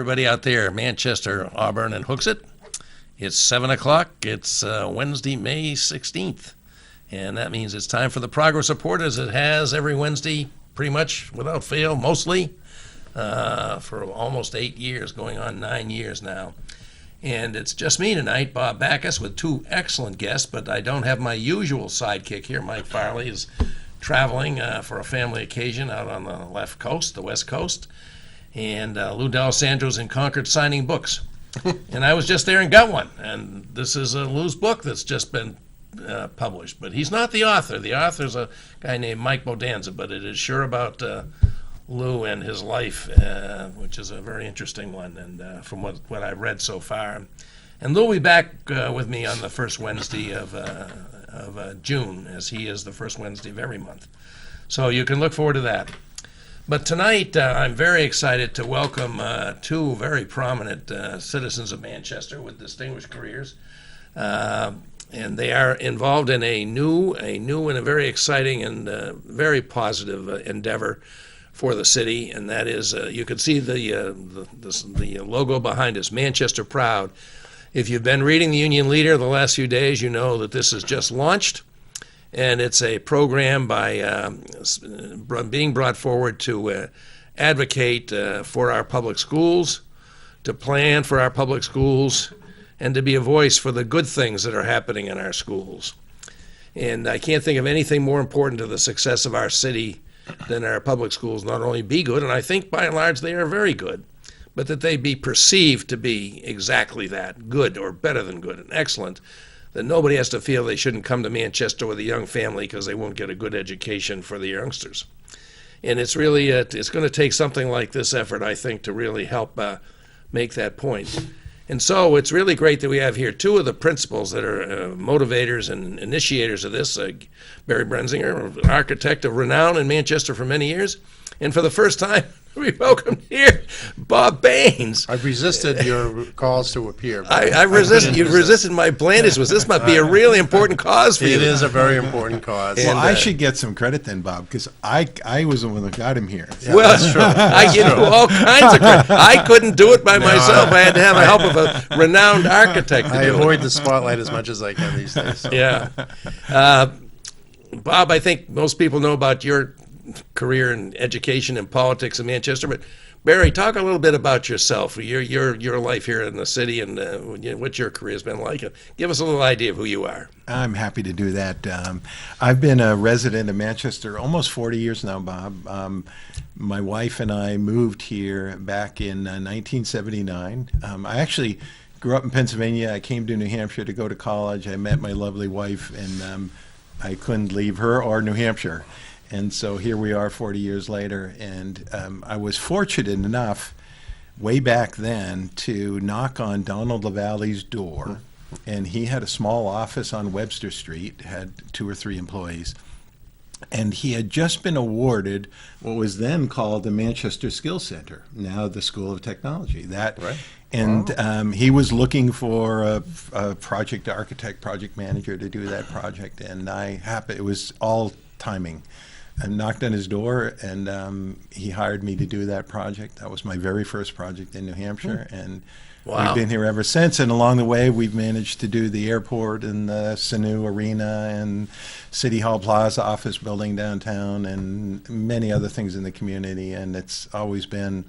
everybody out there, Manchester, Auburn, and Hooksett. It's 7 o'clock. It's Wednesday, May 16th. And that means it's time for the Progress Report, as it has every Wednesday, pretty much without fail, mostly, for almost 8 years, going on 9 years now. And it's just me tonight, Bob Backus, with two excellent guests, but I don't have my usual sidekick here. Mike Farley is traveling for a family occasion out on the left coast, the west coast. And Lou D'Alessandro's in Concord signing books. And I was just there and got one. And this is Lou's book that's just been published. But he's not the author. The author's a guy named Mike Bodanza, but it is sure about Lou and his life, which is a very interesting one, and from what I've read so far. And Lou will be back with me on the first Wednesday of June, as he is the first Wednesday of every month. So you can look forward to that. But tonight, I'm very excited to welcome two very prominent citizens of Manchester with distinguished careers. And they are involved in a new and a very exciting and very positive endeavor for the city, and that is, you can see the logo behind us, Manchester Proud. If you've been reading the Union Leader the last few days, you know that this is just launched, and it's a program by being brought forward to advocate for our public schools, to plan for our public schools, and to be a voice for the good things that are happening in our schools. And I can't think of anything more important to the success of our city than our public schools not only be good, and I think by and large they are very good, but that they be perceived to be exactly that, good or better than good and excellent, that nobody has to feel they shouldn't come to Manchester with a young family because they won't get a good education for the youngsters. And it's really, it's going to take something like this effort, I think, to really help make that point. And so it's really great that we have here two of the principals that are motivators and initiators of this. Barry Brenzinger, an architect of renown in Manchester for many years. And for the first time, we welcomed here Bob Baines. I've resisted your calls to appear. I resisted. You've resisted my blandness. This might be a really important cause for you. It is a very important cause. Well, I should get some credit then, Bob, because I was the one that got him here. Yeah, well, that's true. I give you all kinds of credit. I couldn't do it by myself. I had to have the help of a renowned architect to I do avoid it. the spotlight as much as I can these days. So. Yeah. Bob, I think most people know about your career in education and politics in Manchester, but Barry, talk a little bit about yourself, your life here in the city, and what your career has been like. Give us a little idea of who you are. I'm happy to do that. I've been a resident of Manchester almost 40 years now, Bob. My wife and I moved here back in 1979. I actually grew up in Pennsylvania. I came to New Hampshire to go to college. I met my lovely wife, and I couldn't leave her or New Hampshire. And so here we are 40 years later, and I was fortunate enough way back then to knock on Donald LaValle's door, and he had a small office on Webster Street, had 2 or 3 employees, and he had just been awarded what was then called the Manchester Skills Center, now the School of Technology. And he was looking for a project architect, project manager to do that project, and it was all timing. I knocked on his door, and he hired me to do that project. That was my very first project in New Hampshire, and we've been here ever since. And along the way, we've managed to do the airport and the Sanu Arena and City Hall Plaza office building downtown and many other things in the community. And it's always been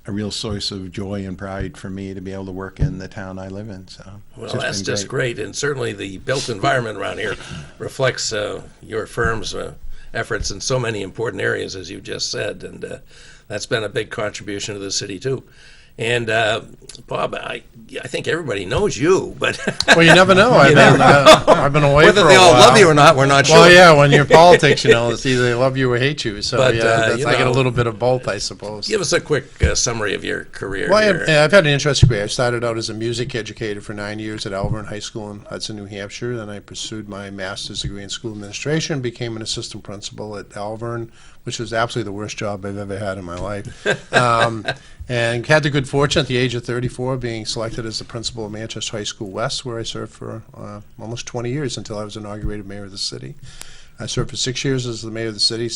a real source of joy and pride for me to be able to work in the town I live in. So well, that's just great. And certainly the built environment around here reflects your firm's efforts in so many important areas, as you just said, and that's been a big contribution to the city too. And Bob, I think everybody knows you, but well, you never know. I've been away whether for a they all while. love you or not, we're not sure. Well, yeah, when you're politics, it's either they love you or hate you. So but, I get a little bit of both, I suppose. Give us a quick summary of your career. Well, I've had an interesting career. I started out as a music educator for 9 years at Alvern High School in Hudson, New Hampshire. Then I pursued my master's degree in school administration, became an assistant principal at Alvern, which was absolutely the worst job I've ever had in my life. And had the good fortune at the age of 34 being selected as the principal of Manchester High School West, where I served for almost 20 years until I was inaugurated mayor of the city. I served for 6 years as the mayor of the city,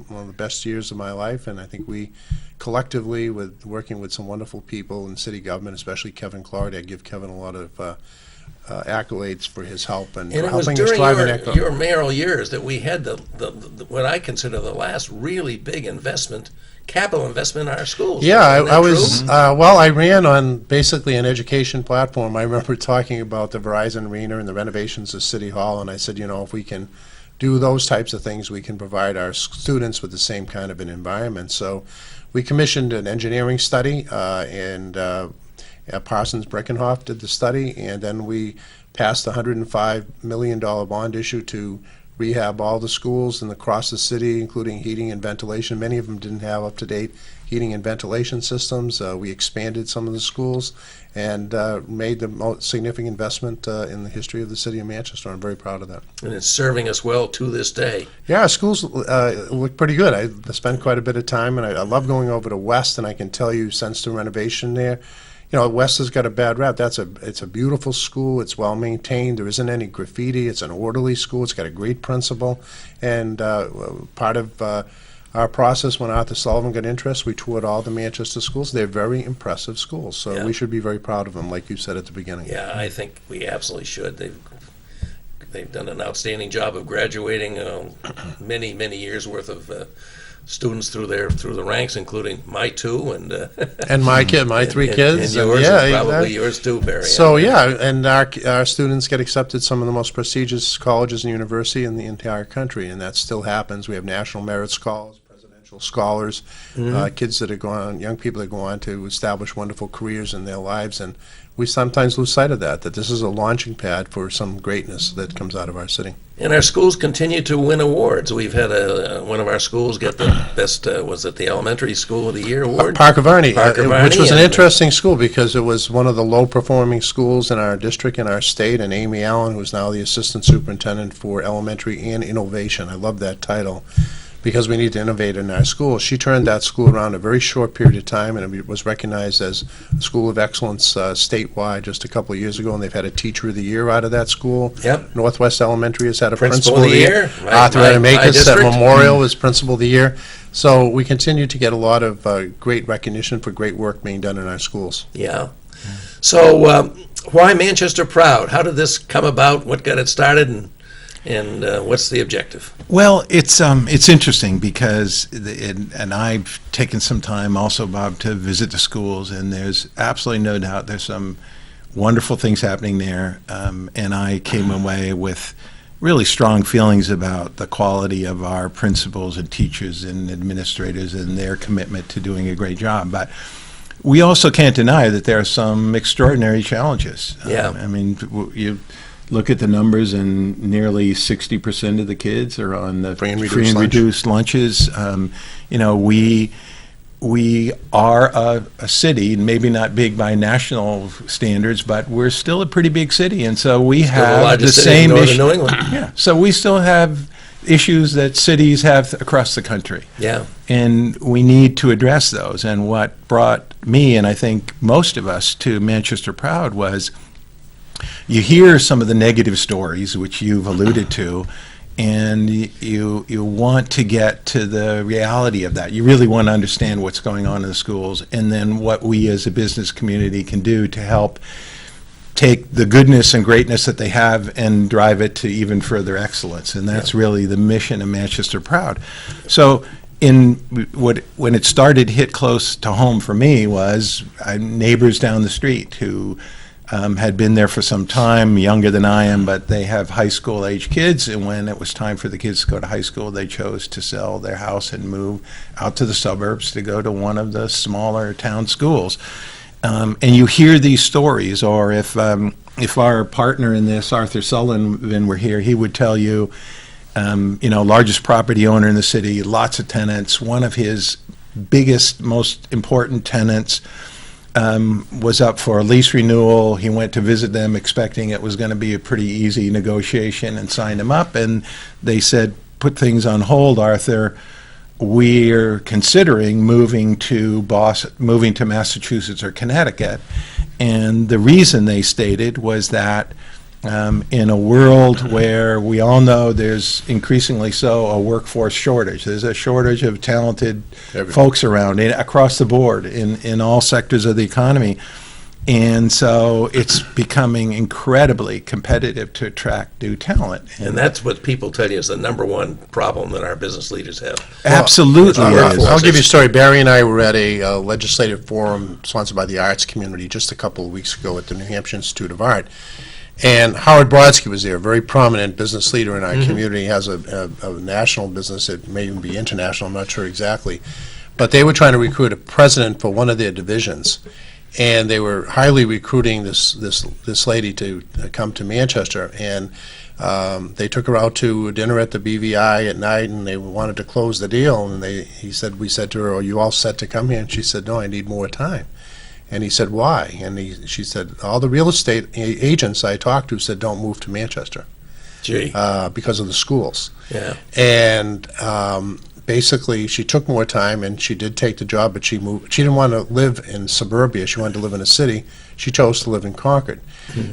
one of the best years of my life, and I think we collectively, with working with some wonderful people in city government, especially Kevin Clardy, I give Kevin a lot of accolades for his help and, And for it was helping us during drive an echo. your mayoral years that we had the what I consider the last really big capital investment in our schools. Yeah, Isn't that I was, true? well, I ran on basically an education platform. I remember talking about the Verizon Arena and the renovations of City Hall, and I said, if we can do those types of things, we can provide our students with the same kind of an environment. So we commissioned an engineering study, and Parsons Breckenhoff did the study, and then we passed a $105 million bond issue to rehab all the schools and across the city, including heating and ventilation. Many of them didn't have up-to-date heating and ventilation systems. We expanded some of the schools and made the most significant investment in the history of the city of Manchester. I'm very proud of that. And it's serving us well to this day. Yeah, our schools look pretty good. I spent quite a bit of time, and I love going over to West, and I can tell you since the renovation there, West has got a bad rap. It's a beautiful school. It's well maintained. There isn't any graffiti. It's an orderly school. It's got a great principal. And part of our process, when Arthur Sullivan got interest, we toured all the Manchester schools. They're very impressive schools. So Yeah. we should be very proud of them, like you said at the beginning. Yeah, I think we absolutely should. They've done an outstanding job of graduating many, many years worth of students through the ranks, including my two and And my three kids. and yours, yeah, and probably exactly. yours too, Barry. So yeah, and our students get accepted to some of the most prestigious colleges and university in the entire country, and that still happens. We have national merit scholars, presidential scholars, kids that are young people that go on to establish wonderful careers in their lives, and we sometimes lose sight of that this is a launching pad for some greatness that comes out of our city. And our schools continue to win awards. We've had one of our schools get the best, was it the Elementary School of the Year award? Parker Varney, Parker which Varney, was an and- interesting school because it was one of the low-performing schools in our district, in our state, and Amy Allen, who's now the Assistant Superintendent for Elementary and Innovation. I love that title because we need to innovate in our schools. She turned that school around in a very short period of time, and it was recognized as a School of Excellence statewide just a couple of years ago, and they've had a Teacher of the Year out of that school. Yep. Northwest Elementary has had a Principal Principal of the Year. Arthur My Adamakis at district. Memorial was Principal of the Year. So we continue to get a lot of great recognition for great work being done in our schools. Yeah. So why Manchester Proud? How did this come about? What got it started? And what's the objective? Well, it's interesting because, and I've taken some time also, Bob, to visit the schools, and there's absolutely no doubt there's some wonderful things happening there, and I came away with really strong feelings about the quality of our principals and teachers and administrators and their commitment to doing a great job. But we also can't deny that there are some extraordinary challenges. Yeah. I mean, you look at the numbers, and nearly 60% of the kids are on the Free and reduced lunch. reduced lunches. We are a city, maybe not big by national standards, but we're still a pretty big city, and so we The have the largest city in same northern issue. New England. Yeah, so we still have issues that cities have across the country, Yeah. and we need to address those. And what brought me, and I think most of us, to Manchester Proud was you hear some of the negative stories, which you've alluded to, and you want to get to the reality of that. You really want to understand what's going on in the schools, and then what we as a business community can do to help take the goodness and greatness that they have and drive it to even further excellence. And that's really the mission of Manchester Proud. So when it started hit close to home for me was neighbors down the street who had been there for some time, younger than I am, but they have high school age kids, and when it was time for the kids to go to high school, they chose to sell their house and move out to the suburbs to go to one of the smaller town schools. And you hear these stories, or if our partner in this, Arthur Sullivan, were here, he would tell you, largest property owner in the city, lots of tenants. One of his biggest, most important tenants was up for a lease renewal. He went to visit them expecting it was going to be a pretty easy negotiation and signed him up. And they said, put things on hold, Arthur. We're considering moving to Massachusetts or Connecticut. And the reason they stated was that in a world where we all know there's increasingly so a workforce shortage. There's a shortage of talented folks around across the board in all sectors of the economy. And so it's becoming incredibly competitive to attract new talent. And that's what people tell you is the number one problem that our business leaders have. Absolutely I'll it is. I'll give you a story. Barry and I were at a legislative forum sponsored by the arts community just a couple of weeks ago at the New Hampshire Institute of Art. And Howard Brodsky was there, a very prominent business leader in our community. He has a national business. It may even be international. I'm not sure exactly. But they were trying to recruit a president for one of their divisions. And they were highly recruiting this lady to come to Manchester. And they took her out to dinner at the BVI at night, and they wanted to close the deal. And we said to her, "Are you all set to come here?" And she said, "No, I need more time." And he said, "Why?" And she said, "All the real estate agents I talked to said don't move to Manchester." Gee. Because of the schools. Yeah. And basically, she took more time, and she did take the job, but she moved. She didn't want to live in suburbia. She wanted to live in a city. She chose to live in Concord.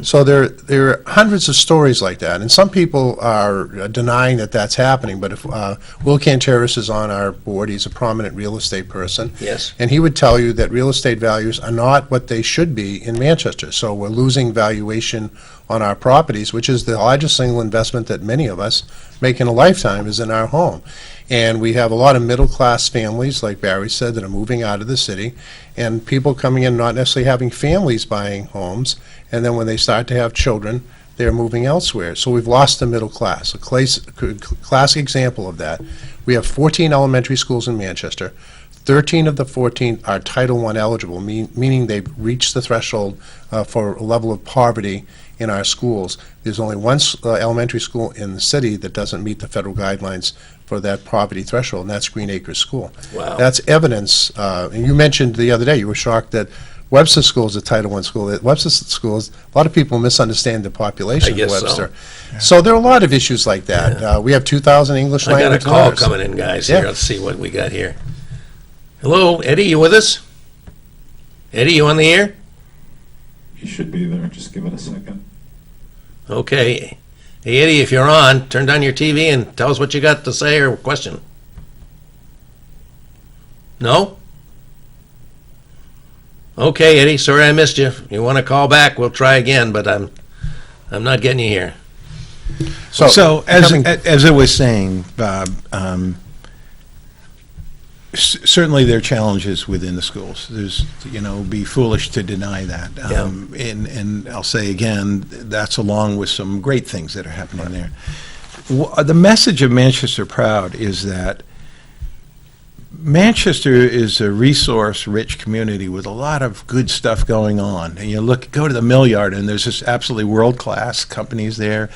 So there are hundreds of stories like that, and some people are denying that that's happening. But if Will Canteris is on our board, he's a prominent real estate person. Yes. And he would tell you that real estate values are not what they should be in Manchester. So we're losing valuation on our properties, which is the largest single investment that many of us make in a lifetime is in our home. And we have a lot of middle-class families, like Barry said, that are moving out of the city, and people coming in not necessarily having families buying homes, and then when they start to have children, they're moving elsewhere. So we've lost the middle class. A classic example of that, we have 14 elementary schools in Manchester. 13 of the 14 are Title I eligible, meaning they've reached the threshold for a level of poverty in our schools. There's only one elementary school in the city that doesn't meet the federal guidelines for that poverty threshold, and that's Green Acres School. Wow. That's evidence, and you mentioned the other day, you were shocked that Webster School is a Title I school. Webster schools, a lot of people misunderstand the population I guess of Webster. so. So there are a lot of issues like that. We have 2,000 English I got a language call learners. coming in, guys. Yeah. Here, let's see what we got here. Hello, Eddie, you with us? Eddie, you on the air? He should be there. Just give it a second. Okay. Hey, Eddie, if you're on, turn down your TV and tell us what you got to say or question. No? Okay, Eddie, sorry I missed you. You want to call back, we'll try again, but I'm not getting you here. So as I was saying, Bob, certainly there are challenges within the schools. There's, be foolish to deny that. And I'll say again, that's along with some great things that are happening there. The message of Manchester Proud is that Manchester is a resource-rich community with a lot of good stuff going on. And go to the Mill Yard, and there's just absolutely world-class companies there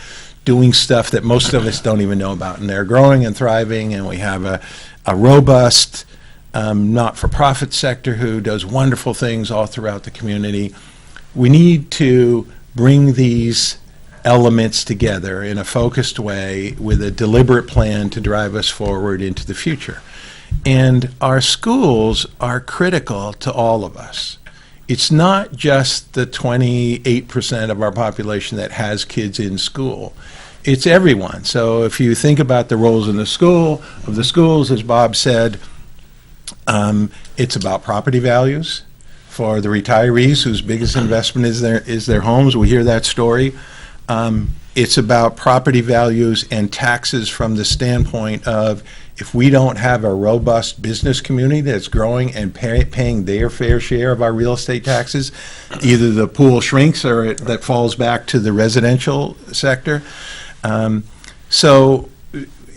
doing stuff that most of us don't even know about. And they're growing and thriving, and we have a robust not-for-profit sector who does wonderful things all throughout the community. We need to bring these elements together in a focused way with a deliberate plan to drive us forward into the future. And our schools are critical to all of us. It's not just the 28% of our population that has kids in school. It's everyone. So if you think about the roles in the schools, as Bob said, it's about property values for the retirees whose biggest investment is their homes. We hear that story. It's about property values and taxes from the standpoint of if we don't have a robust business community that's growing and paying their fair share of our real estate taxes, either the pool shrinks or that falls back to the residential sector.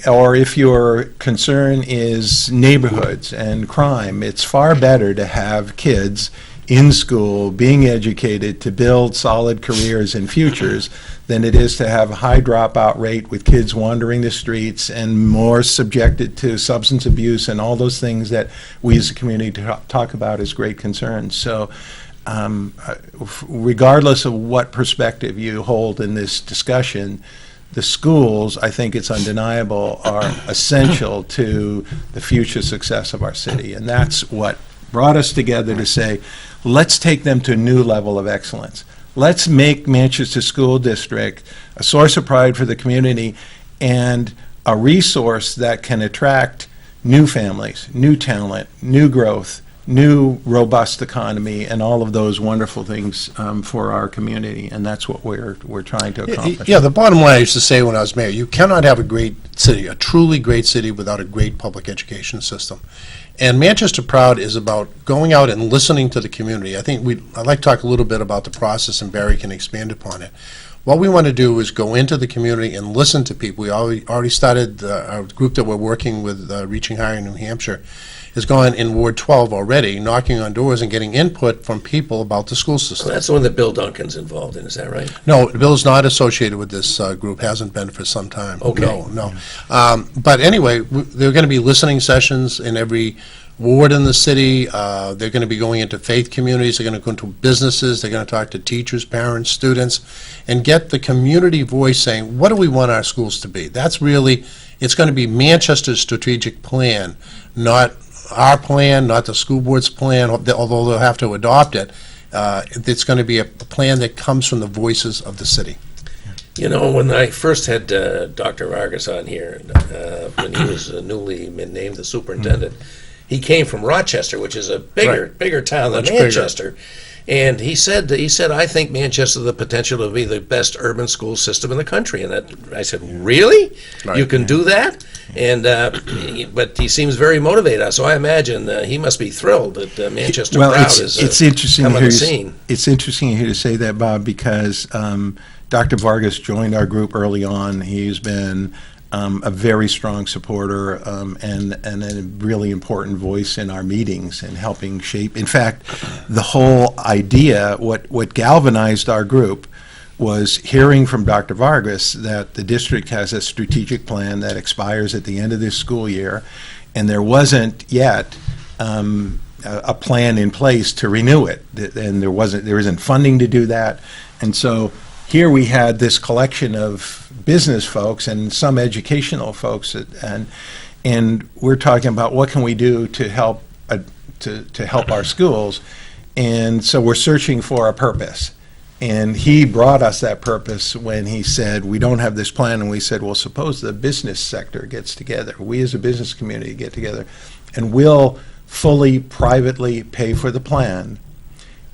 Or if your concern is neighborhoods and crime, it's far better to have kids in school being educated to build solid careers and futures than it is to have a high dropout rate with kids wandering the streets and more subjected to substance abuse and all those things that we as a community talk about as great concerns. So regardless of what perspective you hold in this discussion, the schools, I think it's undeniable, are essential to the future success of our city. And that's what brought us together to say, let's take them to a new level of excellence. let's make Manchester School District a source of pride for the community and a resource that can attract new families, new talent, new growth, new robust economy, and all of those wonderful things for our community. And that's what we're trying to accomplish. Yeah, the bottom line, I used to say when I was mayor, you cannot have a great city, a truly great city, without a great public education system. And Manchester Proud is about going out and listening to the community. I'd like to talk a little bit about the process, and Barry can expand upon it. What we want to do is go into the community and listen to people. We already started, our group that we're working with, Reaching Higher in New Hampshire, has gone in Ward 12 already, knocking on doors and getting input from people about the school system. So that's the one that Bill Duncan's involved in, is that right? No, Bill's not associated with this group, hasn't been for some time. Okay. No. But anyway, there are going to be listening sessions in every ward in the city. They're going to be going into faith communities. They're going to go into businesses. They're going to talk to teachers, parents, students, and get the community voice saying, what do we want our schools to be? That's really, it's going to be Manchester's strategic plan, not our plan, not the school board's plan, although they'll have to adopt it. It's going to be a plan that comes from the voices of the city. You know, when I first had Dr. Vargas on here, when he was newly named the superintendent, he came from Rochester, which is a bigger town than Much bigger. Manchester. And he said, I think Manchester has the potential to be the best urban school system in the country. And I said, really? Right. You can do that? And but he seems very motivated. So I imagine he must be thrilled that Manchester Well, Proud it's interesting come on here. the scene. It's interesting here to say that, Bob, because Dr. Vargas joined our group early on. He's been a very strong supporter and a really important voice in our meetings and helping shape. In fact, the whole idea, what galvanized our group, was hearing from Dr. Vargas that the district has a strategic plan that expires at the end of this school year, and there wasn't yet a plan in place to renew it, and there isn't funding to do that, and so here we had this collection of business folks and some educational folks, and we're talking about what can we do to help our schools, and so we're searching for a purpose. And he brought us that purpose when he said, we don't have this plan, and we said, well, suppose the business sector gets together. We as a business community get together, and we'll fully, privately pay for the plan,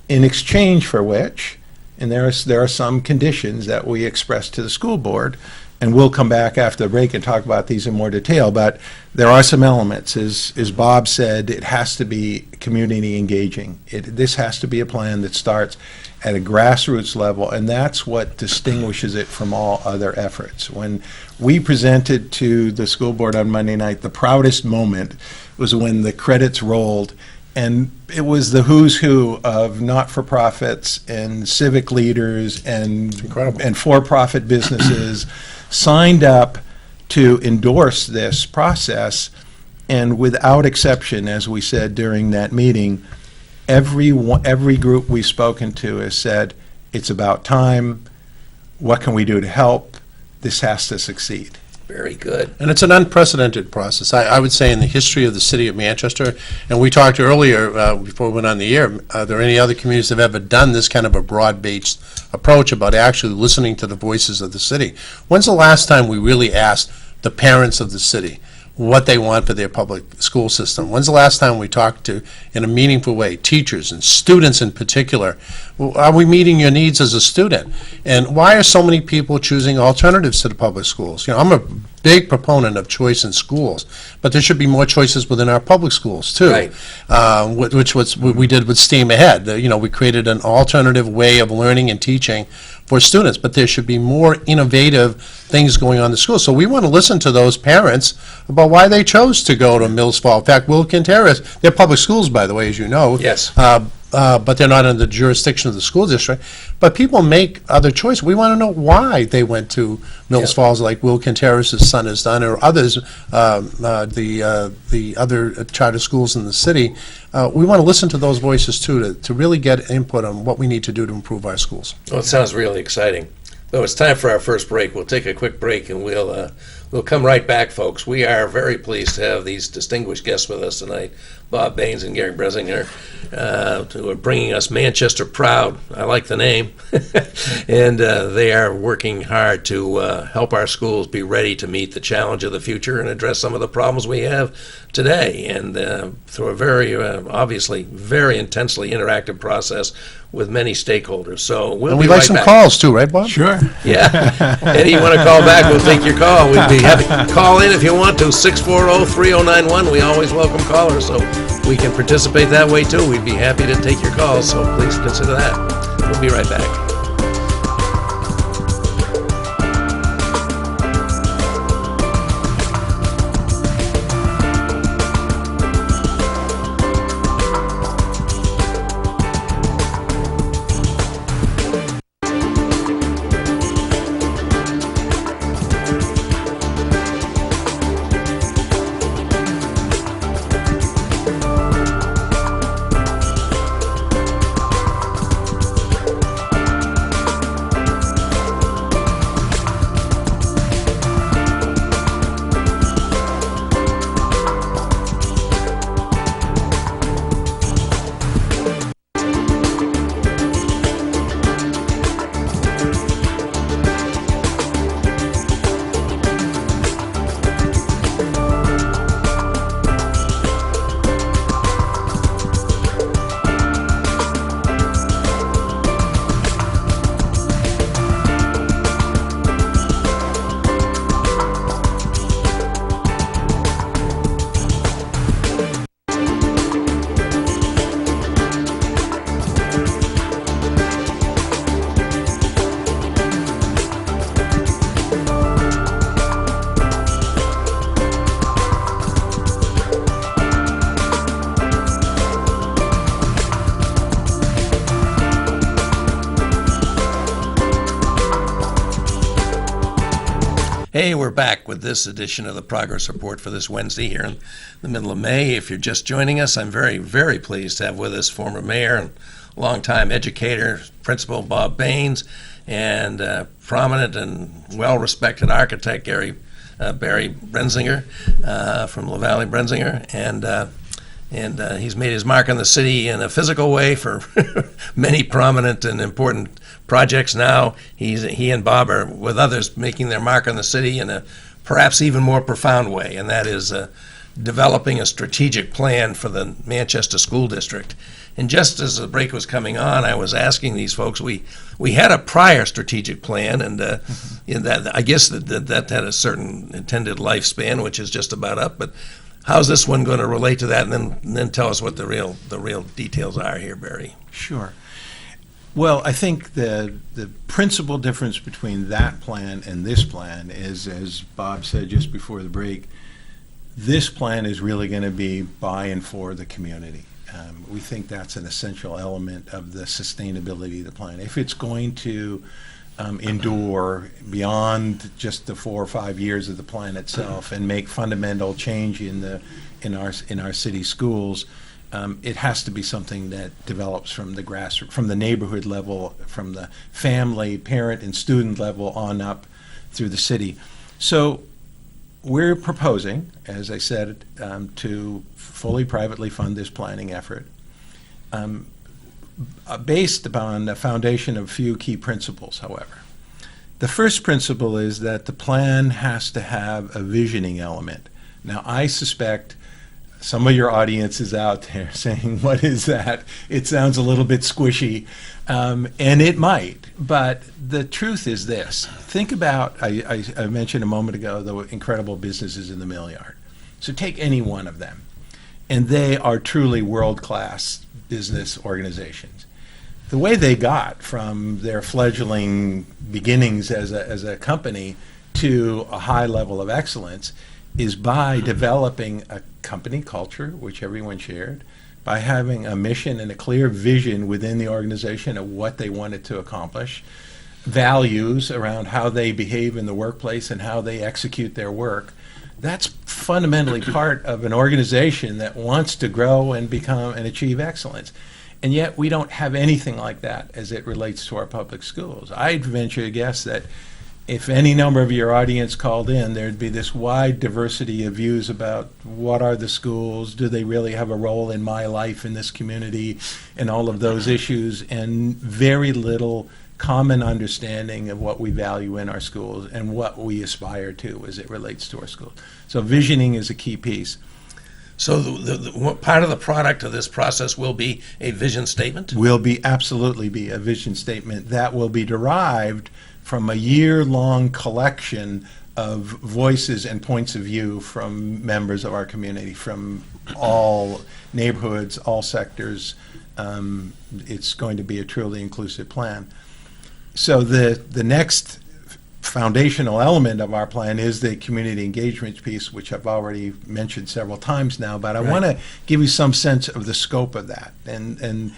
in exchange for which, and there are some conditions that we express to the school board, and we'll come back after the break and talk about these in more detail, but there are some elements. As Bob said, it has to be community engaging. This has to be a plan that starts at a grassroots level, and that's what distinguishes it from all other efforts. When we presented to the school board on Monday night, the proudest moment was when the credits rolled, and it was the who's who of not-for-profits and civic leaders and for-profit businesses signed up to endorse this process, and without exception, as we said during that meeting, every group we've spoken to has said, it's about time, what can we do to help, this has to succeed. Very good. And it's an unprecedented process, I would say, in the history of the city of Manchester. And we talked earlier, before we went on the air, are there any other communities that have ever done this kind of a broad-based approach about actually listening to the voices of the city? When's the last time we really asked the parents of the city what they want for their public school system? When's the last time we talked to, in a meaningful way, teachers and students in particular? Well, are we meeting your needs as a student? And why are so many people choosing alternatives to the public schools? You know, I'm a big proponent of choice in schools, but there should be more choices within our public schools too. Right. Which was what we did with STEAM Ahead. You know, we created an alternative way of learning and teaching for students, but there should be more innovative things going on in the school. So we want to listen to those parents about why they chose to go to Mills Fall. In fact, Wilkin Terrace, they're public schools, by the way, as you know. Yes. But they're not under the jurisdiction of the school district. But people make other choices. We want to know why they went to Mills Yeah. Falls, like Wilkin Terrace's son has done, or others, the other charter schools in the city. We want to listen to those voices too, to really get input on what we need to do to improve our schools. Well, it sounds really exciting. Though it's time for our first break. We'll take a quick break, and we'll come right back, folks. We are very pleased to have these distinguished guests with us tonight. Bob Baines and Gary Bresinger, who are bringing us Manchester Proud. I like the name. And they are working hard to help our schools be ready to meet the challenge of the future and address some of the problems we have today. And through a very, obviously, very intensely interactive process with many stakeholders. So we'll And be we'd like right some back. calls too, right, Bob? Sure. Yeah. Eddie, you want to call back? We'll take your call. We'd be happy. Call in if you want to, 640-3091. We always welcome callers, so we can participate that way too. We'd be happy to take your calls, so please consider that. We'll be right back. Hey, we're back with this edition of the Progress Report for this Wednesday here in the middle of May. If you're just joining us, I'm very, very pleased to have with us former mayor and longtime educator, Principal Bob Baines, and prominent and well-respected architect, Barry Brenzinger from LaValle Brenzinger. And he's made his mark on the city in a physical way for many prominent and important projects. Now he and Bob are, with others, making their mark on the city in a perhaps even more profound way, and that is developing a strategic plan for the Manchester School District. And just as the break was coming on, I was asking these folks, we had a prior strategic plan, and that I guess that had a certain intended lifespan, which is just about up, but how's this one going to relate to that? And then tell us what the real details are here, Barry. Sure. Well, I think the principal difference between that plan and this plan is, as Bob said just before the break, this plan is really going to be by and for the community. We think that's an essential element of the sustainability of the plan. If it's going to endure beyond just the 4 or 5 years of the plan itself and make fundamental change in our city schools, it has to be something that develops from the grassroots, from the neighborhood level, from the family, parent, and student level on up through the city. So we're proposing, as I said, to fully privately fund this planning effort, based upon a foundation of a few key principles, however. The first principle is that the plan has to have a visioning element. Now, I suspect some of your audience is out there saying, what is that? It sounds a little bit squishy, and it might, but the truth is this. Think about, I mentioned a moment ago, the incredible businesses in the Mill Yard. So take any one of them, and they are truly world-class business organizations. The way they got from their fledgling beginnings as a company to a high level of excellence is by developing a company culture, which everyone shared, by having a mission and a clear vision within the organization of what they wanted to accomplish, values around how they behave in the workplace and how they execute their work. That's fundamentally part of an organization that wants to grow and become and achieve excellence. And yet we don't have anything like that as it relates to our public schools. I'd venture to guess that if any number of your audience called in, there'd be this wide diversity of views about what are the schools, do they really have a role in my life in this community, and all of those issues, and very little common understanding of what we value in our schools and what we aspire to as it relates to our schools. So visioning is a key piece. So what part of the product of this process will be a vision statement? Will absolutely be a vision statement that will be derived from a year-long collection of voices and points of view from members of our community, from all neighborhoods, all sectors. It's going to be a truly inclusive plan. So the next foundational element of our plan is the community engagement piece, which I've already mentioned several times now, but I want to give you some sense of the scope of that. And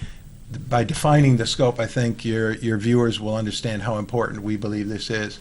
by defining the scope, I think your viewers will understand how important we believe this is.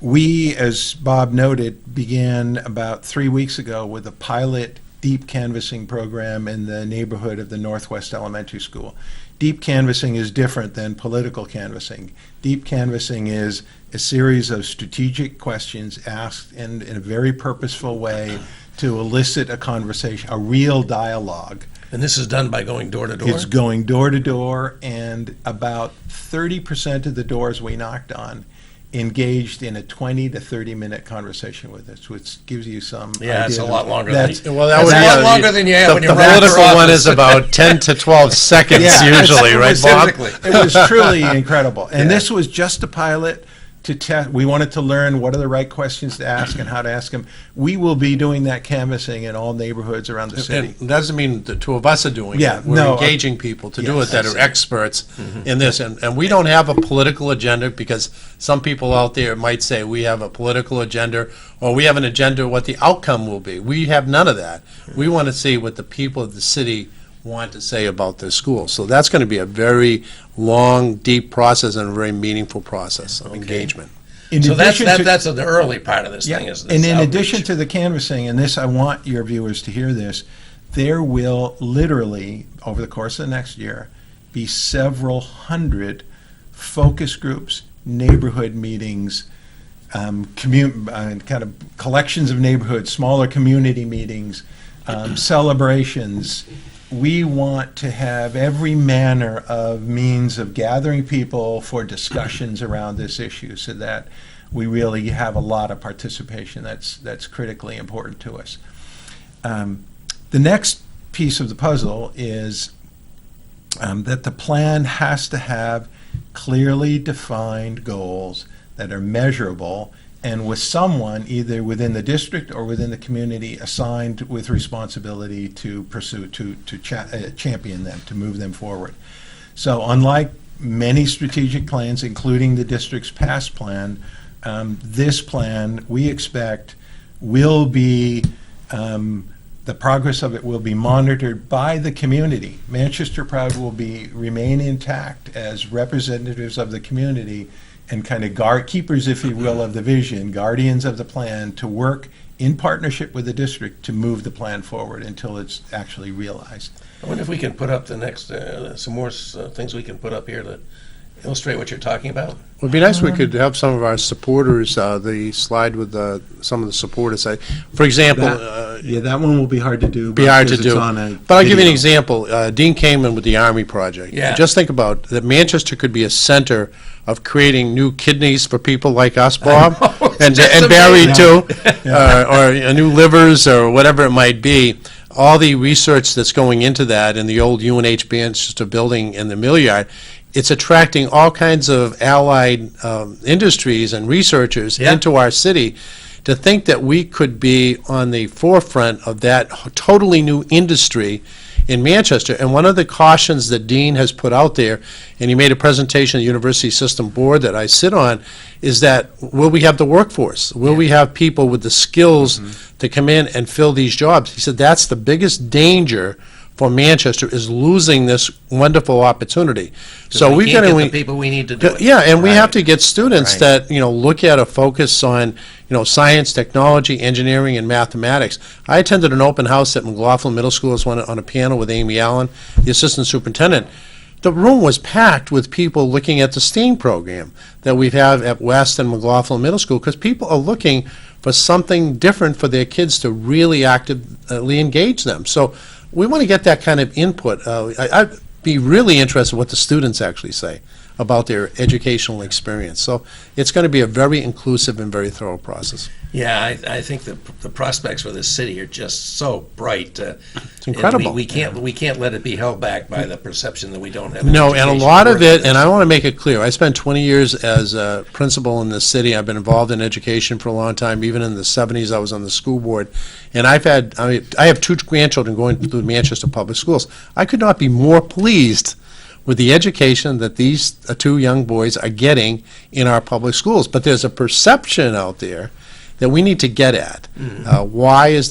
We, as Bob noted, began about 3 weeks ago with a pilot deep canvassing program in the neighborhood of the Northwest Elementary School. Deep canvassing is different than political canvassing. Deep canvassing is a series of strategic questions asked in a very purposeful way to elicit a conversation, a real dialogue. And this is done by going door to door? It's going door to door, and about 30% of the doors we knocked on engaged in a 20 to 30-minute conversation with us, which gives you some idea. It's a lot longer That's- than Well, that's a lot longer than you have when you're the running for political one office. is about 10 to 12 seconds usually, it right, was- Bob? Typically. It was truly incredible. And this was just a pilot to test. We wanted to learn what are the right questions to ask and how to ask them. We will be doing that canvassing in all neighborhoods around the city. It doesn't mean the two of us are doing Yeah, it. We're no, engaging people to do yes, it that I are see. experts in this. And we don't have a political agenda, because some people out there might say we have a political agenda, or we have an agenda what the outcome will be. We have none of that. We want to see what the people of the city want to say about their school. So that's going to be a very long, deep process and a very meaningful process of engagement. In So that's addition to- that's the early part of this thing. Is this And in outreach. addition to the canvassing, and this, I want your viewers to hear this, there will literally, over the course of the next year, be several hundred focus groups, neighborhood meetings, kind of collections of neighborhoods, smaller community meetings, celebrations. We want to have every manner of means of gathering people for discussions around this issue, so that we really have a lot of participation. That's critically important to us. The next piece of the puzzle is that the plan has to have clearly defined goals that are measurable, and with someone either within the district or within the community assigned with responsibility to pursue, to champion them, to move them forward. So unlike many strategic plans, including the district's past plan, this plan, we expect, will be, the progress of it will be monitored by the community. Manchester Proud will remain intact as representatives of the community and kind of keepers, if you will, of the vision, guardians of the plan, to work in partnership with the district to move the plan forward until it's actually realized. I wonder if we can put up the next, some more things we can put up here to illustrate what you're talking about. It would be nice if we could have some of our supporters, the slide with some of the supporters. For example, Yeah, that one will be hard to do. be hard to because it's do. on a But I'll give you an video. example. Dean Kamen with the Army Project. Yeah. Just think about that. Manchester could be a center of creating new kidneys for people like us, Bob, and Barry too, or new livers or whatever it might be. All the research that's going into that in the old UNH Manchester building in the Mill Yard, it's attracting all kinds of allied industries and researchers Yeah. into our city. To think that we could be on the forefront of that totally new industry in Manchester. And one of the cautions that Dean has put out there, and he made a presentation at the University System Board that I sit on, is that will we have the workforce? Will we have people with the skills to come in and fill these jobs? He said that's the biggest danger for Manchester, is losing this wonderful opportunity. So we we've got can't to get the people we need to do it. yeah, and we Right. have to get students Right. that, look at a focus on, science, technology, engineering, and mathematics. I attended an open house at McLaughlin Middle School. I was on a panel with Amy Allen, the assistant superintendent. the room was packed with people looking at the STEAM program that we have at West and McLaughlin Middle School, because people are looking for something different for their kids to really actively engage them. So we want to get that kind of input. I'd be really interested in what the students actually say about their educational experience. So it's going to be a very inclusive and very thorough process. Yeah, I think the prospects for this city are just so bright. It's incredible. We can't let it be held back by the perception that we don't have. No, and a lot of it, and I want to make it clear, I spent 20 years as a principal in this city. I've been involved in education for a long time. Even in the 70s, I was on the school board. And I have 2 grandchildren going through Manchester Public Schools. I could not be more pleased with the education that these 2 young boys are getting in our public schools. But there's a perception out there that we need to get at. Why is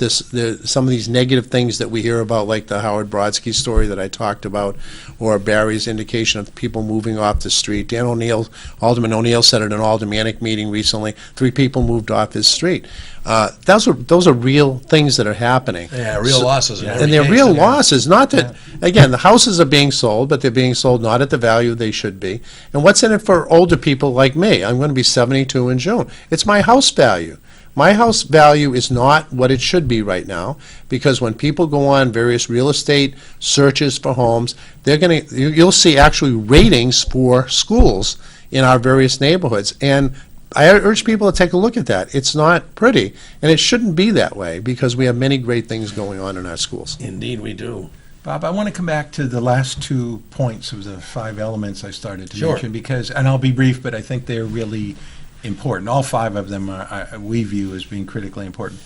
some of these negative things that we hear about, like the Howard Brodsky story that I talked about, or Barry's indication of people moving off the street. Alderman O'Neill said at an aldermanic meeting recently, 3 people moved off his street. Those are real things that are happening. Yeah, real losses. And they're real losses, not that, again, the houses are being sold, but they're being sold not at the value they should be. And what's in it for older people like me? I'm going to be 72 in June. It's my house value. My house value is not what it should be right now, because when people go on various real estate searches for homes, you'll see actually ratings for schools in our various neighborhoods. And I urge people to take a look at that. It's not pretty, and it shouldn't be that way, because we have many great things going on in our schools. Indeed, we do. Bob, I want to come back to the last 2 points of the 5 elements I started to Sure. mention, and I'll be brief, but I think they're really important. All 5 of them we view as being critically important.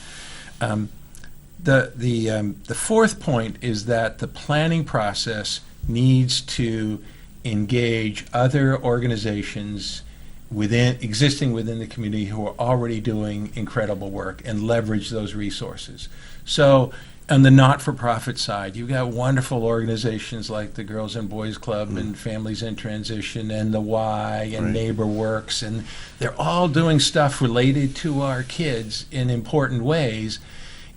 The 4th point is that the planning process needs to engage other organizations existing within the community who are already doing incredible work and leverage those resources. So on the not-for-profit side, you've got wonderful organizations like the Girls and Boys Club and Families in Transition and the Y and NeighborWorks, and they're all doing stuff related to our kids in important ways.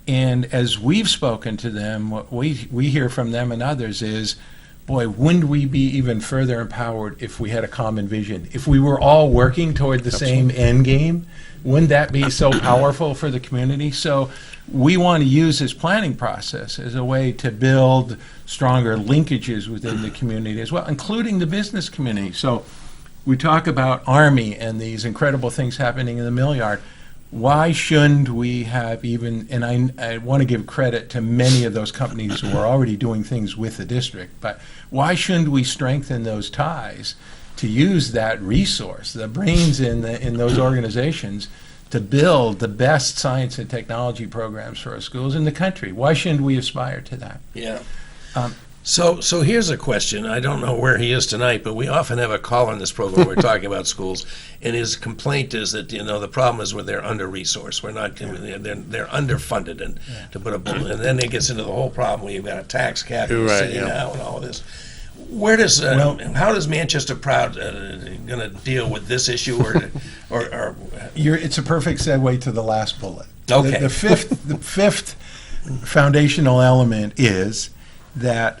And as we've spoken to them, what we hear from them and others is, boy, wouldn't we be even further empowered if we had a common vision? If we were all working toward the same end game, wouldn't that be so powerful for the community? So we want to use this planning process as a way to build stronger linkages within the community as well, including the business community. So we talk about Army and these incredible things happening in the mill yard. Why shouldn't we have and I want to give credit to many of those companies who are already doing things with the district, but why shouldn't we strengthen those ties to use that resource, the brains in those organizations, to build the best science and technology programs for our schools in the country? Why shouldn't we aspire to that? Yeah. So here's a question. I don't know where he is tonight, but we often have a caller in this program where we're talking about schools, and his complaint is that the problem is where they're under-resourced. They're underfunded, and to put and then it gets into the whole problem where you've got a tax cap in the city now and all of this. How does Manchester Proud going to deal with this issue, or it's a perfect segue to the last bullet. Okay. The fifth foundational element is that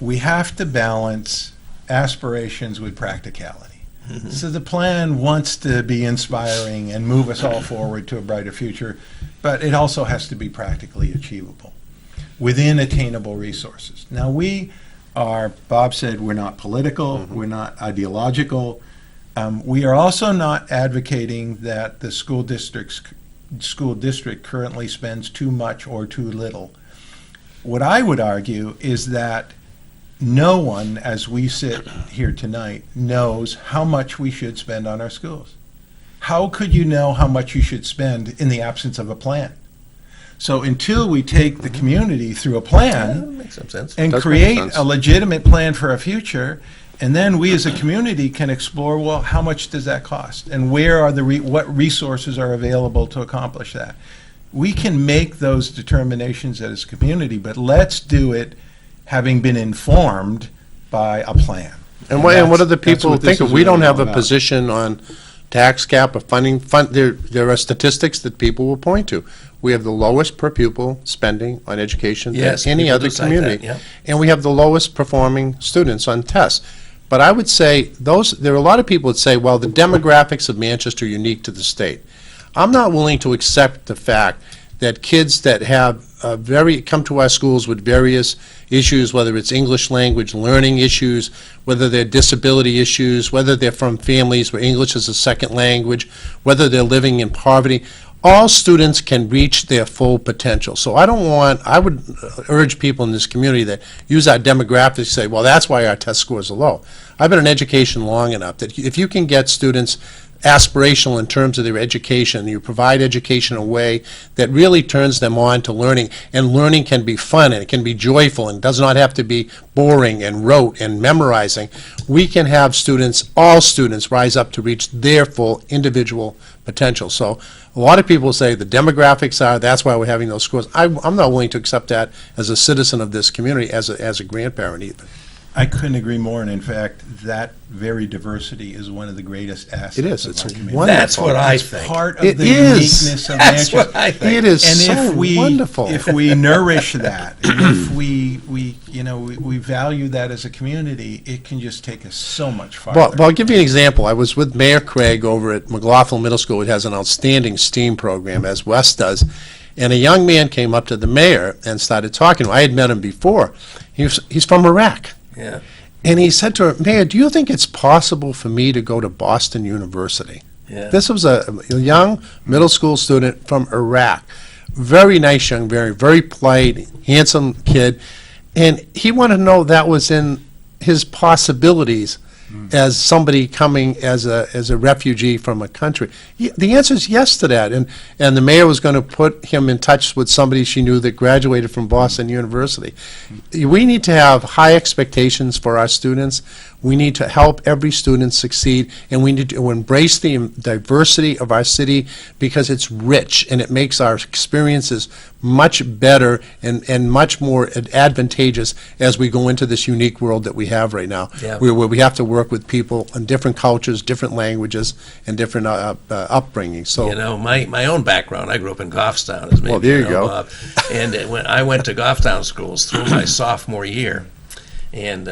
we have to balance aspirations with practicality. Mm-hmm. So the plan wants to be inspiring and move us all forward to a brighter future, but it also has to be practically achievable within attainable resources. Now Bob said we're not political, we're not ideological. We are also not advocating that the school district currently spends too much or too little. What I would argue is that no one, as we sit here tonight, knows how much we should spend on our schools. How could you know how much you should spend in the absence of a plan? So until we take the community through a plan makes some sense. and Does make create sense. a legitimate plan for our future, and then we as a community can explore, well, how much does that cost? And where are what resources are available to accomplish that? We can make those determinations as a community, but let's do it having been informed by a plan. And what do the that's people what this think? is We don't really have all a about. position on tax cap or funding. There are statistics that people will point to. We have the lowest per pupil spending on education Yes, than any people other do cite community. that, yeah. And we have the lowest performing students on tests. But I would say there are a lot of people that say, well, the demographics of Manchester are unique to the state. I'm not willing to accept the fact that kids that have come to our schools with various issues, whether it's English language learning issues, whether they're disability issues, whether they're from families where English is a second language, whether they're living in poverty, all students can reach their full potential. So I would urge people in this community that use our demographics to say, well, that's why our test scores are low. I've been in education long enough that if you can get students aspirational in terms of their education, you provide education in a way that really turns them on to learning, and learning can be fun and it can be joyful and does not have to be boring and rote and memorizing. We can have all students rise up to reach their full individual potential. So a lot of people say the demographics that's why we're having those scores. I'm not willing to accept that as a citizen of this community, as a grandparent either. I couldn't agree more, and in fact, that very diversity is one of the greatest assets It is. of It's our community. wonderful. That's what I It's think. part of It the is. uniqueness of That's Manchester. what I think. It is And so if we wonderful. if we nourish that, and if we value that as a community, it can just take us so much farther. Well, I'll give you an example. I was with Mayor Craig over at McLaughlin Middle School. It has an outstanding STEAM program, as West does. And a young man came up to the mayor and started talking to him. I had met him before. He's from Iraq. Yeah. And he said to her, Mayor, do you think it's possible for me to go to Boston University? Yeah. This was a young middle school student from Iraq. Very nice young man, very polite, handsome kid. And he wanted to know that was in his possibilities as somebody coming as a refugee from a country. The answer is yes to that. And the mayor was going to put him in touch with somebody she knew that graduated from Boston University. We need to have high expectations for our students. We need to help every student succeed, and we need to embrace the diversity of our city because it's rich and it makes our experiences much better and much more advantageous as we go into this unique world that we have right now, Yeah. where we have to work with people in different cultures, different languages, and different upbringings. So, My own background, I grew up in Goffstown, as maybe Well, there you know, go. Bob. And when I went to Goffstown schools through my sophomore year, and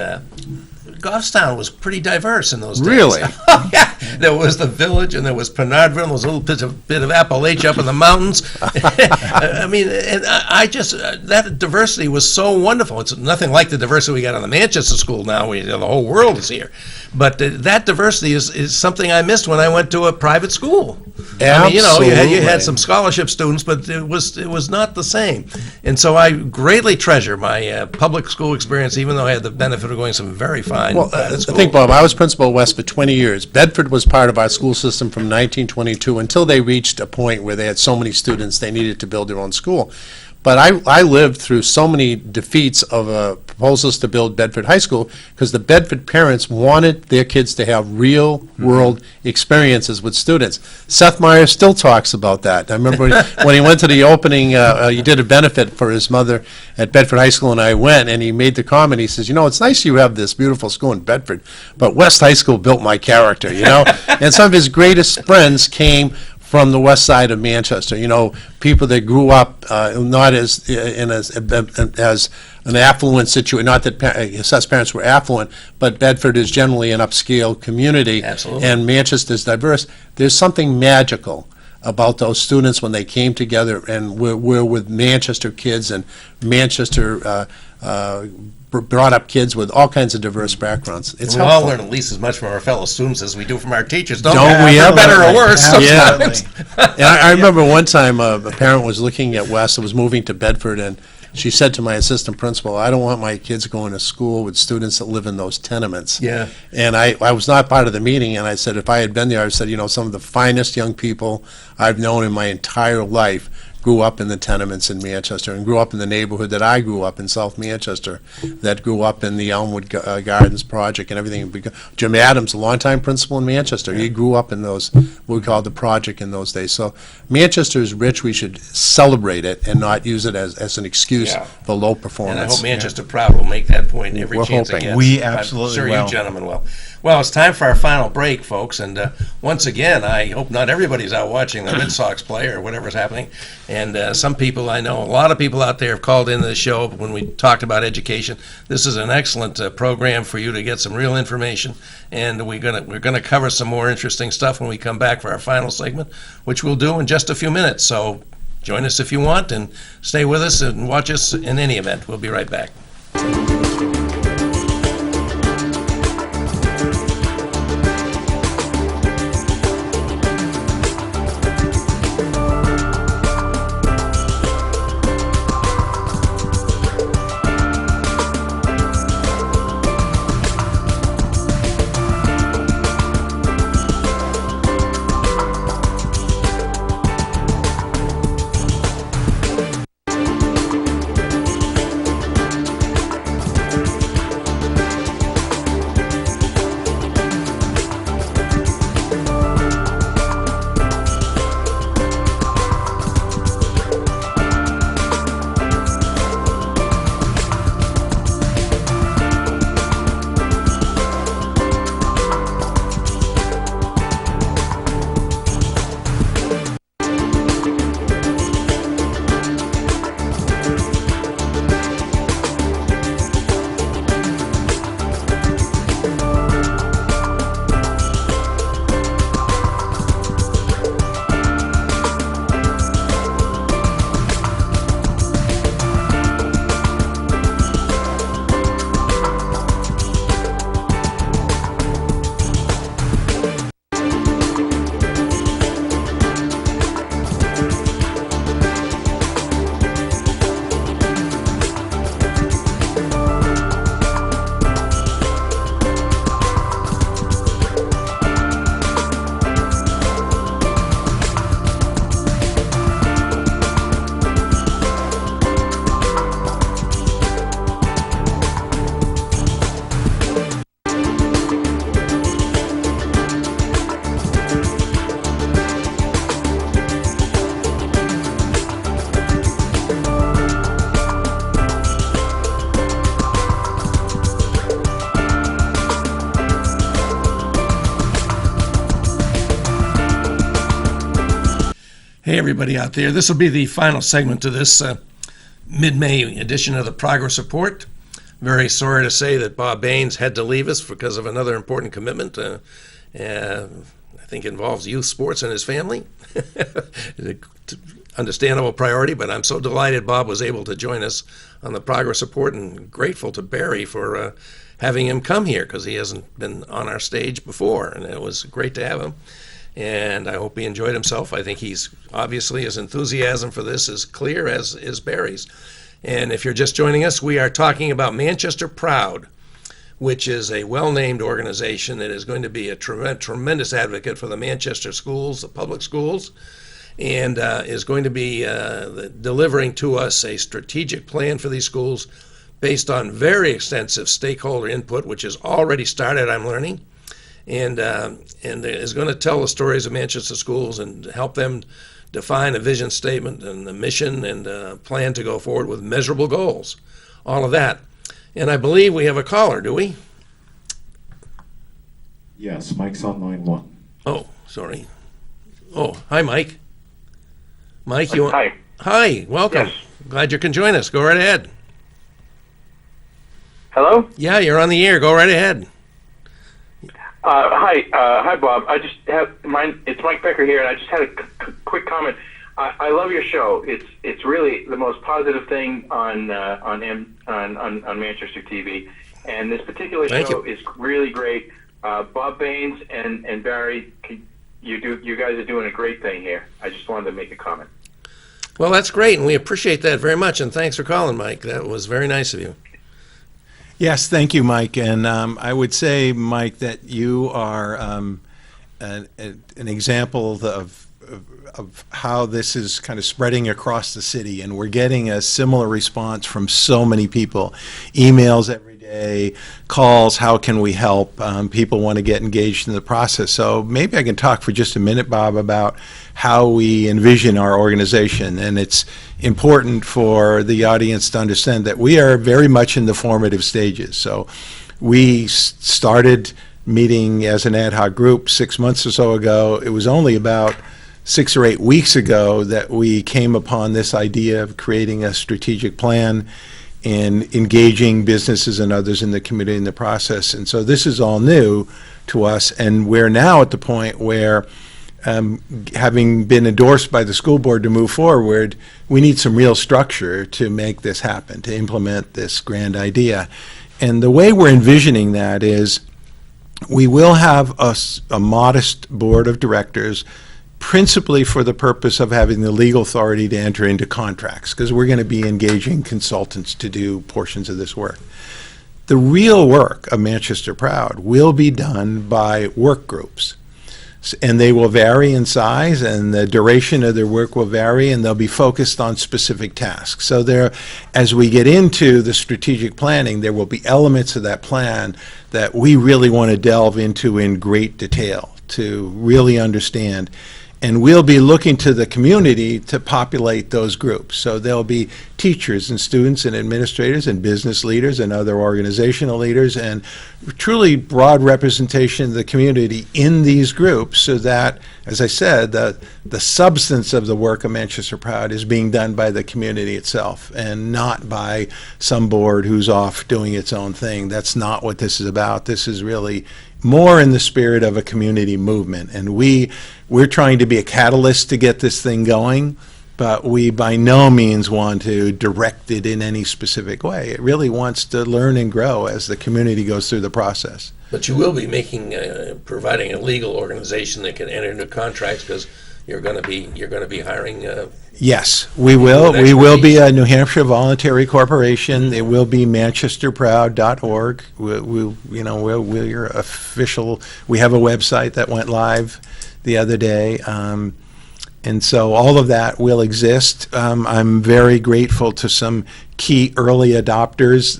Goffstown was pretty diverse in those days. Really? Oh, yeah. There was the village, and there was Penardville, and there was a little bit of Appalachia up in the mountains. I mean, and I just, that diversity was so wonderful. It's nothing like the diversity we got on the Manchester school now. The whole world is here. But that diversity is something I missed when I went to a private school. I mean, you Absolutely. had some scholarship students, but it was not the same. And so I greatly treasure my public school experience, even though I had the benefit of going to some very fine Well, private I schools. think, Bob, I was principal at West for 20 years. Bedford was part of our school system from 1922 until they reached a point where they had so many students they needed to build their own school. But I lived through so many defeats of proposals to build Bedford High School because the Bedford parents wanted their kids to have real-world experiences with students. Seth Meyer still talks about that. I remember when he went to the opening, he did a benefit for his mother at Bedford High School, and I went, and he made the comment, he says, it's nice you have this beautiful school in Bedford, but West High School built my character, And some of his greatest friends came from the west side of Manchester, people that grew up not as an affluent situation, not that Seth's parents were affluent, but Bedford is generally an upscale community. Absolutely. And Manchester's diverse. There's something magical about those students when they came together and we're with Manchester kids and Manchester brought up kids with all kinds of diverse backgrounds. It's we all helpful. learn at least as much from our fellow students as we do from our teachers, don't Don't we For ever? better or worse Absolutely. sometimes. And I remember one time a parent was looking at West, was moving to Bedford, and she said to my assistant principal, I don't want my kids going to school with students that live in those tenements. Yeah. And I was not part of the meeting, and I said, if I had been there, I said, some of the finest young people I've known in my entire life grew up in the tenements in Manchester and grew up in the neighborhood that I grew up in, South Manchester, that grew up in the Elmwood Gardens project and everything. Jim Adams, a longtime principal in Manchester, he grew up in those, what we called the project in those days. So Manchester is rich. We should celebrate it and not use it as an excuse Yeah. for low And I performance. hope Manchester Proud will make that point every We're chance it hoping. gets. We absolutely I'm sure will. you gentlemen will. Well, it's time for our final break, folks. And once again, I hope not everybody's out watching the Red Sox play or whatever's happening. And some people, I know a lot of people out there have called into the show when we talked about education. This is an excellent program for you to get some real information. And we're gonna cover some more interesting stuff when we come back for our final segment, which we'll do in just a few minutes. So join us if you want, and stay with us and watch us in any event. We'll be right back. Hey, everybody out there. This will be the final segment to this mid-May edition of the Progress Report. Very sorry to say that Bob Baines had to leave us because of another important commitment. I think involves youth sports and his family. Understandable priority, but I'm so delighted Bob was able to join us on the Progress Report, and grateful to Barry for having him come here, because he hasn't been on our stage before, and it was great to have him. And I hope he enjoyed himself. I think he's obviously, his enthusiasm for this is clear as is Barry's. And if you're just joining us, we are talking about Manchester Proud, which is a well-named organization that is going to be a tremendous advocate for the Manchester schools, the public schools, and is going to be delivering to us a strategic plan for these schools based on very extensive stakeholder input, which has already started, I'm learning. And is going to tell the stories of Manchester schools and help them define a vision statement and a mission and a plan to go forward with measurable goals, all of that. And I believe we have a caller, do we? Yes, Mike's on line 1. Oh, sorry. Oh, hi, Mike. Mike, you. Hi. Hi, welcome. Yes. Glad you can join us. Go right ahead. Hello? Yeah, you're on the air. Go right ahead. Hi, Bob. I just have it's Mike Becker here, and I just had a quick comment. I love your show. It's really the most positive thing on Manchester TV, and this particular show is really great. Bob Baines and Barry, you guys are doing a great thing here. I just wanted to make a comment. Well, that's great, and we appreciate that very much. And thanks for calling, Mike. That was very nice of you. Yes, thank you, Mike. And I would say, Mike, that you are an example of how this is kind of spreading across the city, and we're getting a similar response from so many people. Emails every day, calls, how can we help? People want to get engaged in the process. So maybe I can talk for just a minute, Bob, about how we envision our organization. And it's important for the audience to understand that we are very much in the formative stages. So we started meeting as an ad hoc group 6 months or so ago. It was only about 6 or 8 weeks ago that we came upon this idea of creating a strategic plan and engaging businesses and others in the community in the process. And so this is all new to us, and we're now at the point where, having been endorsed by the school board to move forward, we need some real structure to make this happen, to implement this grand idea. And the way we're envisioning that is we will have a modest board of directors, principally for the purpose of having the legal authority to enter into contracts, because we're going to be engaging consultants to do portions of this work. The real work of Manchester Proud will be done by work groups, and they will vary in size, and the duration of their work will vary, and they'll be focused on specific tasks. So there, as we get into the strategic planning, there will be elements of that plan that we really want to delve into in great detail to really understand. And we'll be looking to the community to populate those groups. So there'll be teachers and students and administrators and business leaders and other organizational leaders, and truly broad representation of the community in these groups, so that, as I said, the substance of the work of Manchester Proud is being done by the community itself and not by some board who's off doing its own thing. That's not what this is about. This is really more in the spirit of a community movement, and we're trying to be a catalyst to get this thing going, but we by no means want to direct it in any specific way. It really wants to learn and grow as the community goes through the process. But you will be providing a legal organization that can enter into contracts, because you're going to be hiring. Yes, we will. We will be a New Hampshire voluntary corporation. It will be manchesterproud.org. We're official. We have a website that went live the other day. And so all of that will exist. I'm very grateful to some key early adopters.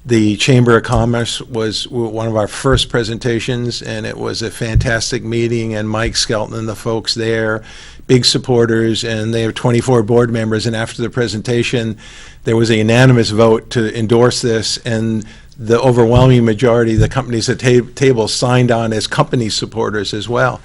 The Chamber of Commerce was one of our first presentations, and it was a fantastic meeting, and Mike Skelton and the folks there, big supporters, and they have 24 board members, and after the presentation, there was a unanimous vote to endorse this, and the overwhelming majority of the companies at table signed on as company supporters as well.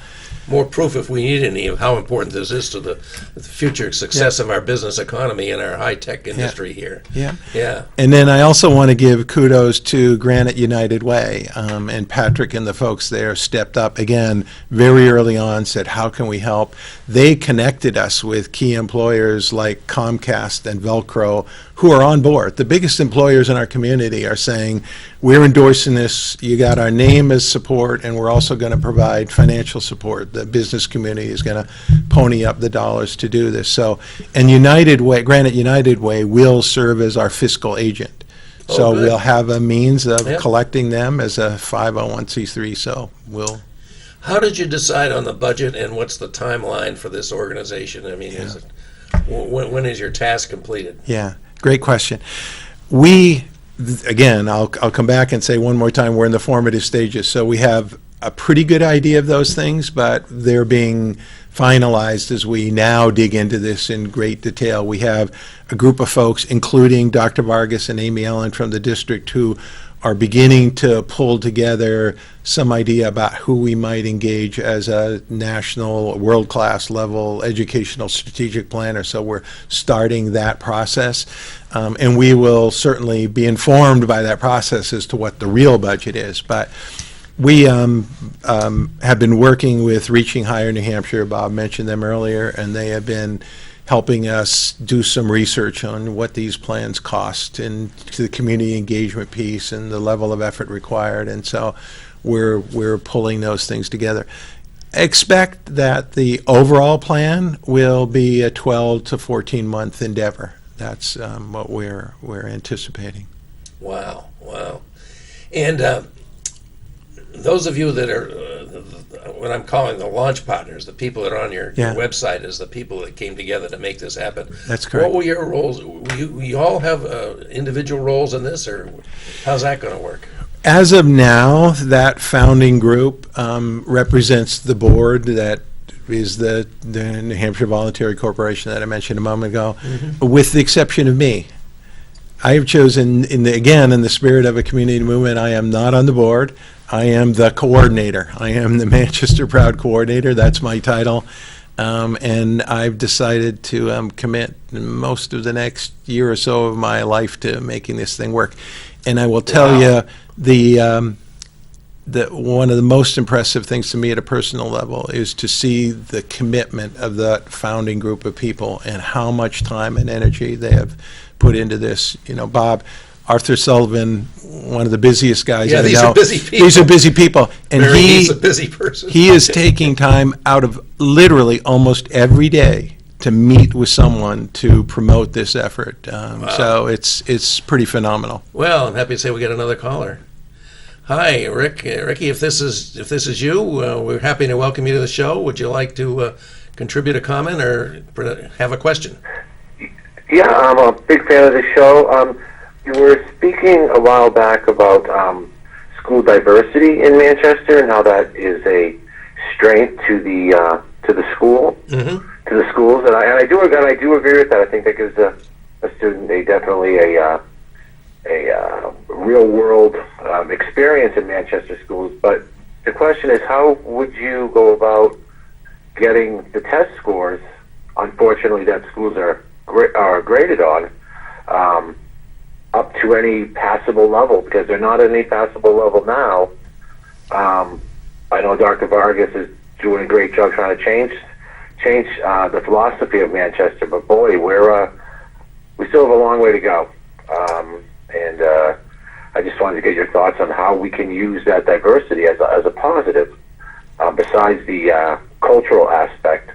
More proof, if we need any, of how important this is to the future success of our business economy and our high-tech industry here. Yeah. Yeah. And then I also want to give kudos to Granite United Way, and Patrick and the folks there stepped up again very early on, said, how can we help? They connected us with key employers like Comcast and Velcro, who are on board. The biggest employers in our community are saying, we're endorsing this, you got our name as support, and we're also going to provide financial support. The business community is going to pony up the dollars to do this. So, and United Way, Granite United Way will serve as our fiscal agent. So good. we'll have a means of Yep. collecting them as a 501c3, so we'll. How did you decide on the budget, and what's the timeline for this organization? I mean, is it, when is your task completed? Yeah, great question. Again, I'll come back and say one more time, we're in the formative stages. So we have a pretty good idea of those things, but they're being finalized as we now dig into this in great detail. We have a group of folks, including Dr. Vargas and Amy Ellen from the district, who are beginning to pull together some idea about who we might engage as a national, world-class level educational strategic planner. So we're starting that process. And we will certainly be informed by that process as to what the real budget is. But we have been working with Reaching Higher New Hampshire. Bob mentioned them earlier, and they have been helping us do some research on what these plans cost and to the community engagement piece and the level of effort required. And so we're pulling those things together. Expect that the overall plan will be a 12 to 14 month endeavor. That's what we're anticipating. Wow, wow. And those of you that are, what I'm calling the launch partners, the people that are on your website, is the people that came together to make this happen. That's correct. What were your roles? You all have individual roles in this, or how's that going to work? As of now, that founding group represents the board that is the New Hampshire Voluntary Corporation that I mentioned a moment ago, with the exception of me. I have chosen, in the spirit of a community movement, I am not on the board. I am the coordinator. I am the Manchester Proud coordinator. That's my title. And I've decided to commit most of the next year or so of my life to making this thing work. And I will tell you, the one of the most impressive things to me at a personal level is to see the commitment of that founding group of people and how much time and energy they have put into this. You know, Bob, Arthur Sullivan, one of the busiest guys I know. These are busy people. These are busy people. And He's a busy person. he is taking time out of literally almost every day to meet with someone to promote this effort. So it's pretty phenomenal. Well, I'm happy to say we get another caller. Hi, Rick. Ricky, if this is you, we're happy to welcome you to the show. Would you like to contribute a comment or have a question? Yeah, I'm a big fan of the show. You were speaking a while back about school diversity in Manchester and how that is a strength to the school, to the schools, and I do agree with that. I think that gives a student definitely a real world experience in Manchester schools. But the question is, how would you go about getting the test scores, unfortunately, that schools are graded on, up to any passable level? Because they're not at any passable level now. I know Dr. Vargas is doing a great job trying to change the philosophy of Manchester, but boy, we still have a long way to go. And I just wanted to get your thoughts on how we can use that diversity as a positive, besides the cultural aspect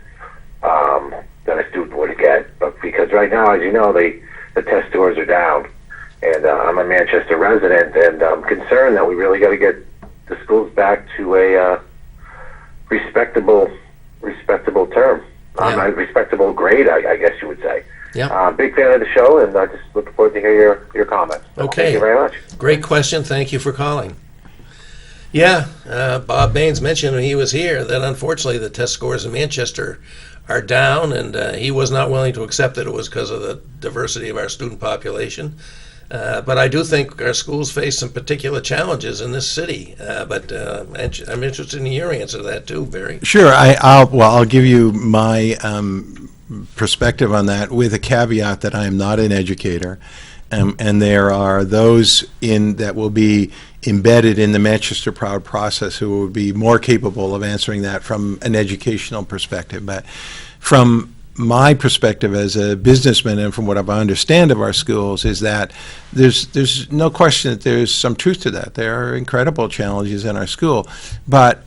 that a student would get. But because right now, as you know, the test scores are down, and I'm a Manchester resident, and I'm concerned that we really got to get the schools back to a respectable term, respectable grade, I guess you would say. Yeah. Big fan of the show, and I just look forward to hear your comments. Okay. Thank you very much. Great question. Thank you for calling. Yeah, Bob Baines mentioned when he was here that unfortunately the test scores in Manchester are down, and he was not willing to accept that it was because of the diversity of our student population. But I do think our schools face some particular challenges in this city. But I'm interested in your answer to that too, Barry. Sure. I'll give you my perspective on that with a caveat that I am not an educator, and there are those that will be embedded in the Manchester Proud process who would be more capable of answering that from an educational perspective. But from my perspective as a businessman and from what I understand of our schools is that there's no question that there's some truth to that. There are incredible challenges in our school. But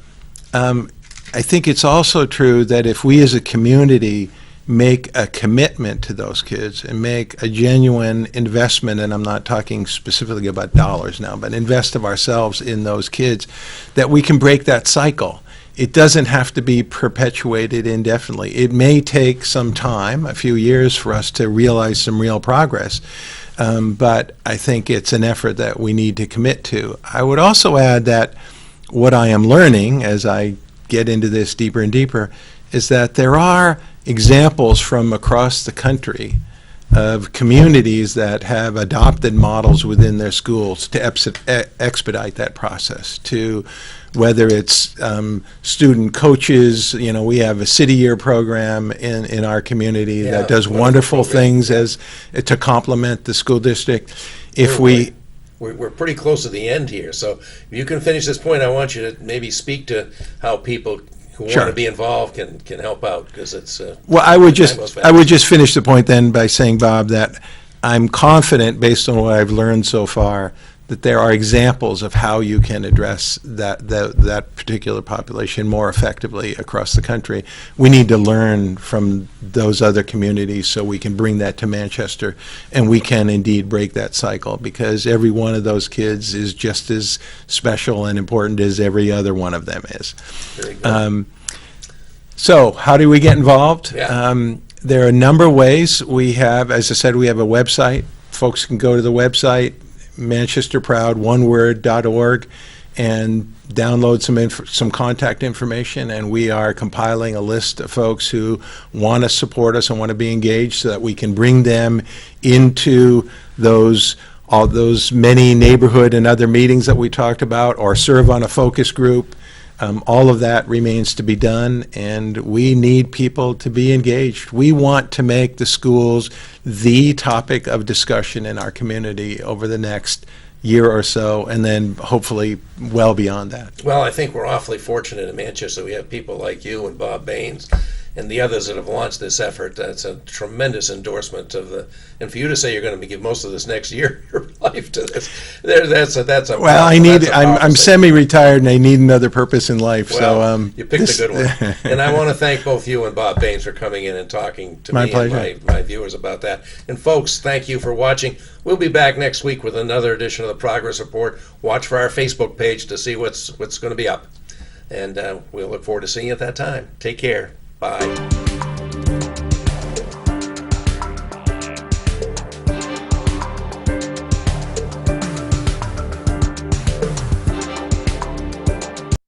I think it's also true that if we as a community make a commitment to those kids and make a genuine investment, and I'm not talking specifically about dollars now, but invest of ourselves in those kids, that we can break that cycle. It doesn't have to be perpetuated indefinitely. It may take some time, a few years, for us to realize some real progress, but I think it's an effort that we need to commit to. I would also add that what I am learning as I get into this deeper and deeper is that there are examples from across the country of communities that have adopted models within their schools to expedite that process, to whether it's student coaches. You know, we have a City Year program in our community that does wonderful things to complement the school district. We're pretty close to the end here, so if you can finish this point, I want you to maybe speak to how people who want to be involved can help out, because it's well, I would just finish the point then by saying, Bob, that I'm confident, based on what I've learned so far, that there are examples of how you can address that particular population more effectively across the country. We need to learn from those other communities so we can bring that to Manchester, and we can indeed break that cycle, because every one of those kids is just as special and important as every other one of them is. Very good. So how do we get involved? Yeah. There are a number of ways. We have, as I said, we have a website. Folks can go to the website, manchesterproud.org, and download some contact information, and we are compiling a list of folks who want to support us and want to be engaged so that we can bring them into all those many neighborhood and other meetings that we talked about, or serve on a focus group. All of that remains to be done, and we need people to be engaged. We want to make the schools the topic of discussion in our community over the next year or so, and then hopefully well beyond that. Well, I think we're awfully fortunate in Manchester. We have people like you and Bob Baines and the others that have launched this effort. That's a tremendous endorsement of the. And for you to say you're going to give most of this next year of your life to this, that's a. Well, I'm semi-retired and I need another purpose in life. Well, so you picked a good one. And I want to thank both you and Bob Baines for coming in and talking to My me pleasure. and my viewers about that. And folks, thank you for watching. We'll be back next week with another edition of the Progress Report. Watch for our Facebook page to see what's going to be up. And we'll look forward to seeing you at that time. Take care. Bye.